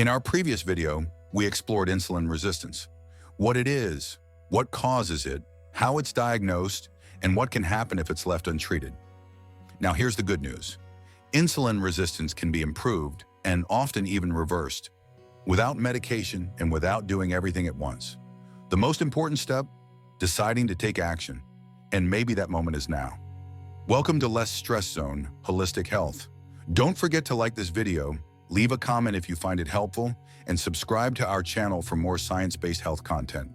In our previous video, we explored insulin resistance, what it is, what causes it, how it's diagnosed, and what can happen if it's left untreated. Now here's the good news. Insulin resistance can be improved and often even reversed without medication and without doing everything at once. The most important step, deciding to take action, and maybe that moment is now. Welcome to Less Stress Zone, Holistic Health. Don't forget to like this video, leave a comment if you find it helpful, and subscribe to our channel for more science-based health content.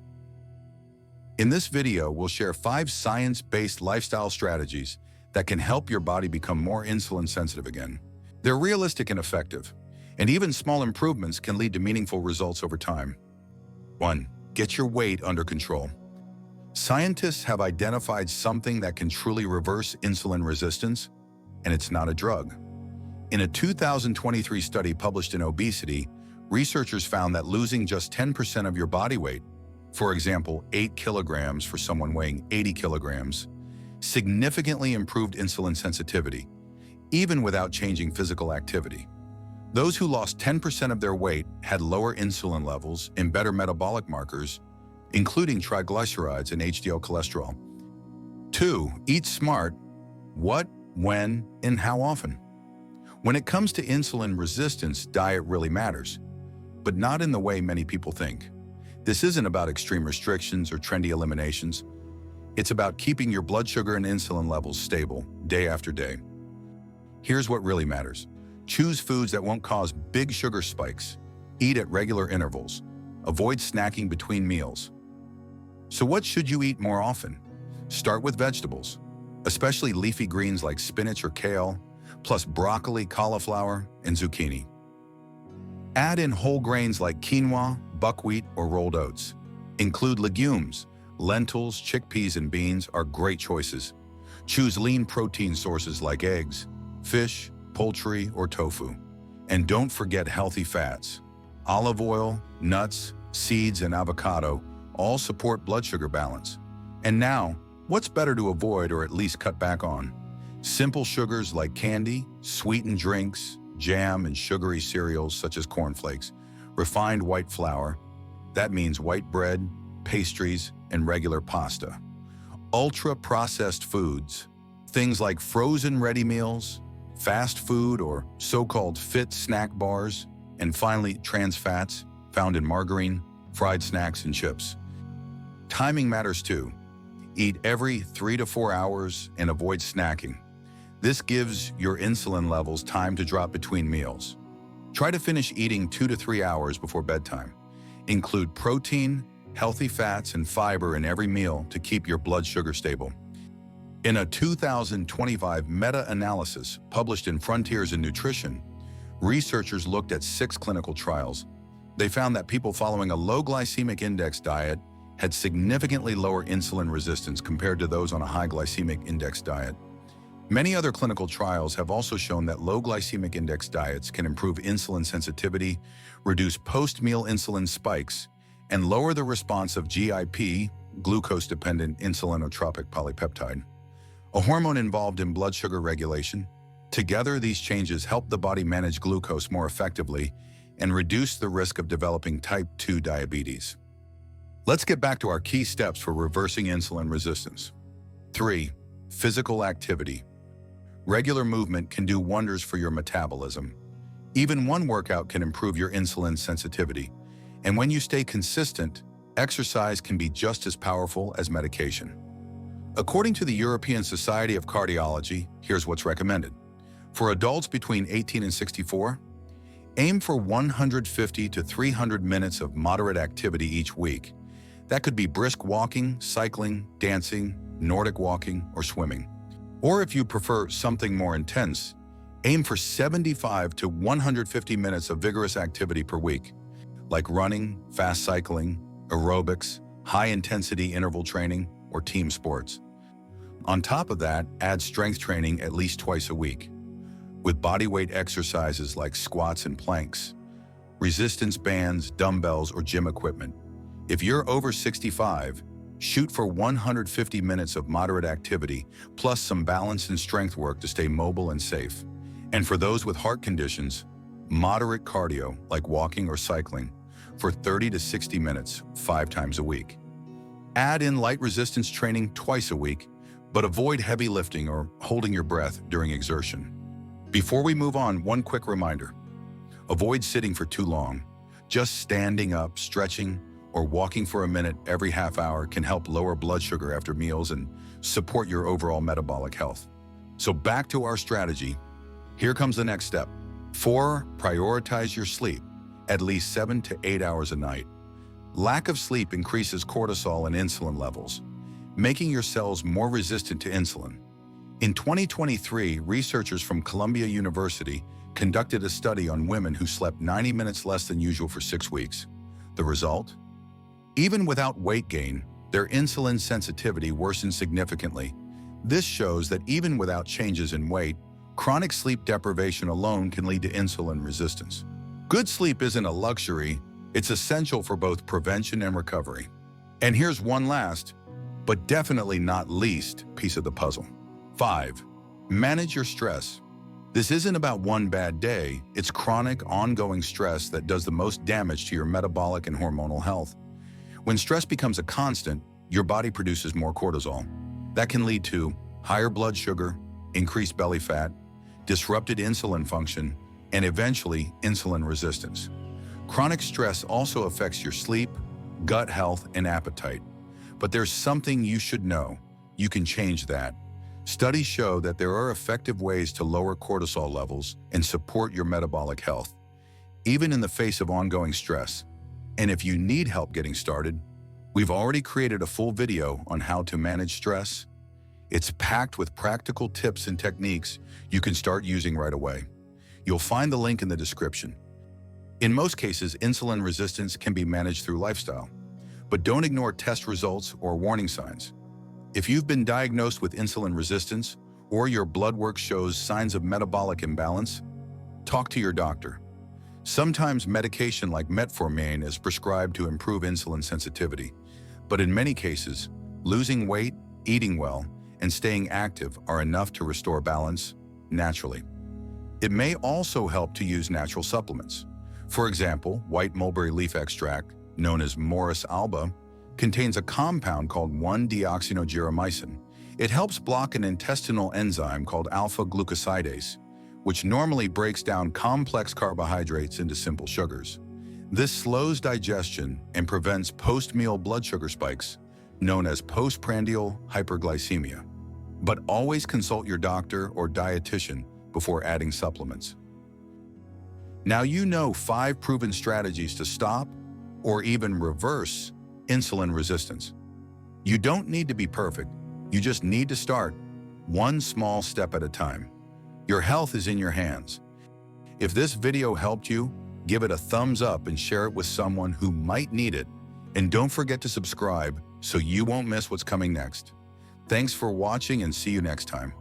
In this video, we'll share 5 science-based lifestyle strategies that can help your body become more insulin-sensitive again. They're realistic and effective, and even small improvements can lead to meaningful results over time. 1. Get your weight under control. Scientists have identified something that can truly reverse insulin resistance, and it's not a drug. In a 2023 study published in Obesity, researchers found that losing just 10% of your body weight, for example, 8 kilograms for someone weighing 80 kilograms, significantly improved insulin sensitivity, even without changing physical activity. Those who lost 10% of their weight had lower insulin levels and better metabolic markers, including triglycerides and HDL cholesterol. 2. Eat smart. What, when, and how often? When it comes to insulin resistance, diet really matters, but not in the way many people think. This isn't about extreme restrictions or trendy eliminations. It's about keeping your blood sugar and insulin levels stable day after day. Here's what really matters. Choose foods that won't cause big sugar spikes. Eat at regular intervals. Avoid snacking between meals. So what should you eat more often? Start with vegetables, especially leafy greens like spinach or kale, plus broccoli, cauliflower, and zucchini. Add in whole grains like quinoa, buckwheat, or rolled oats. Include legumes. Lentils, chickpeas, and beans are great choices. Choose lean protein sources like eggs, fish, poultry, or tofu. And don't forget healthy fats. Olive oil, nuts, seeds, and avocado all support blood sugar balance. And now, what's better to avoid or at least cut back on? Simple sugars like candy, sweetened drinks, jam, and sugary cereals such as cornflakes, refined white flour, that means white bread, pastries, and regular pasta. Ultra-processed foods, things like frozen ready meals, fast food or so-called fit snack bars, and finally trans fats found in margarine, fried snacks, and chips. Timing matters too. Eat every 3 to 4 hours and avoid snacking. This gives your insulin levels time to drop between meals. Try to finish eating 2 to 3 hours before bedtime. Include protein, healthy fats, and fiber in every meal to keep your blood sugar stable. In a 2025 meta-analysis published in Frontiers in Nutrition, researchers looked at 6 clinical trials. They found that people following a low glycemic index diet had significantly lower insulin resistance compared to those on a high glycemic index diet. Many other clinical trials have also shown that low glycemic index diets can improve insulin sensitivity, reduce post-meal insulin spikes, and lower the response of GIP, glucose-dependent insulinotropic polypeptide, a hormone involved in blood sugar regulation. Together, these changes help the body manage glucose more effectively and reduce the risk of developing type 2 diabetes. Let's get back to our key steps for reversing insulin resistance. 3. Physical activity. Regular movement can do wonders for your metabolism. Even one workout can improve your insulin sensitivity. And when you stay consistent, exercise can be just as powerful as medication. According to the European Society of Cardiology, here's what's recommended. For adults between 18 and 64, aim for 150 to 300 minutes of moderate activity each week. That could be brisk walking, cycling, dancing, Nordic walking, or swimming. Or if you prefer something more intense, aim for 75 to 150 minutes of vigorous activity per week, like running, fast cycling, aerobics, high-intensity interval training, or team sports. On top of that, add strength training at least twice a week, with bodyweight exercises like squats and planks, resistance bands, dumbbells, or gym equipment. If you're over 65, shoot for 150 minutes of moderate activity, plus some balance and strength work to stay mobile and safe. And for those with heart conditions, Moderate cardio, like walking or cycling, for 30 to 60 minutes, 5 times a week. Add in light resistance training twice a week, but avoid heavy lifting or holding your breath during exertion. Before we move on, one quick reminder. Avoid sitting for too long. Just standing up, stretching, or walking for a minute every half hour can help lower blood sugar after meals and support your overall metabolic health. So back to our strategy. Here comes the next step. 4. Prioritize your sleep, at least 7 to 8 hours a night. Lack of sleep increases cortisol and insulin levels, making your cells more resistant to insulin. In 2023, researchers from Columbia University conducted a study on women who slept 90 minutes less than usual for 6 weeks. The result? Even without weight gain, their insulin sensitivity worsened significantly. This shows that even without changes in weight, chronic sleep deprivation alone can lead to insulin resistance. Good sleep isn't a luxury, it's essential for both prevention and recovery. And here's one last, but definitely not least, piece of the puzzle. 5. Manage your stress. This isn't about one bad day, it's chronic, ongoing stress that does the most damage to your metabolic and hormonal health. When stress becomes a constant, your body produces more cortisol. That can lead to higher blood sugar, increased belly fat, disrupted insulin function, and eventually insulin resistance. Chronic stress also affects your sleep, gut health, and appetite. But there's something you should know. You can change that. Studies show that there are effective ways to lower cortisol levels and support your metabolic health, even in the face of ongoing stress. And if you need help getting started, we've already created a full video on how to manage stress. It's packed with practical tips and techniques you can start using right away. You'll find the link in the description. In most cases, insulin resistance can be managed through lifestyle, but don't ignore test results or warning signs. If you've been diagnosed with insulin resistance or your blood work shows signs of metabolic imbalance, talk to your doctor. Sometimes medication like metformin is prescribed to improve insulin sensitivity, but in many cases, losing weight, eating well, and staying active are enough to restore balance naturally. It may also help to use natural supplements. For example, white mulberry leaf extract, known as Morus alba, contains a compound called 1-deoxynigeromycin. It helps block an intestinal enzyme called alpha-glucosidase, which normally breaks down complex carbohydrates into simple sugars. This slows digestion and prevents post-meal blood sugar spikes, known as postprandial hyperglycemia. But always consult your doctor or dietitian before adding supplements. Now you know 5 proven strategies to stop or even reverse insulin resistance. You don't need to be perfect, you just need to start, one small step at a time. Your health is in your hands. If this video helped you, give it a thumbs up and share it with someone who might need it. And don't forget to subscribe so you won't miss what's coming next. Thanks for watching and see you next time.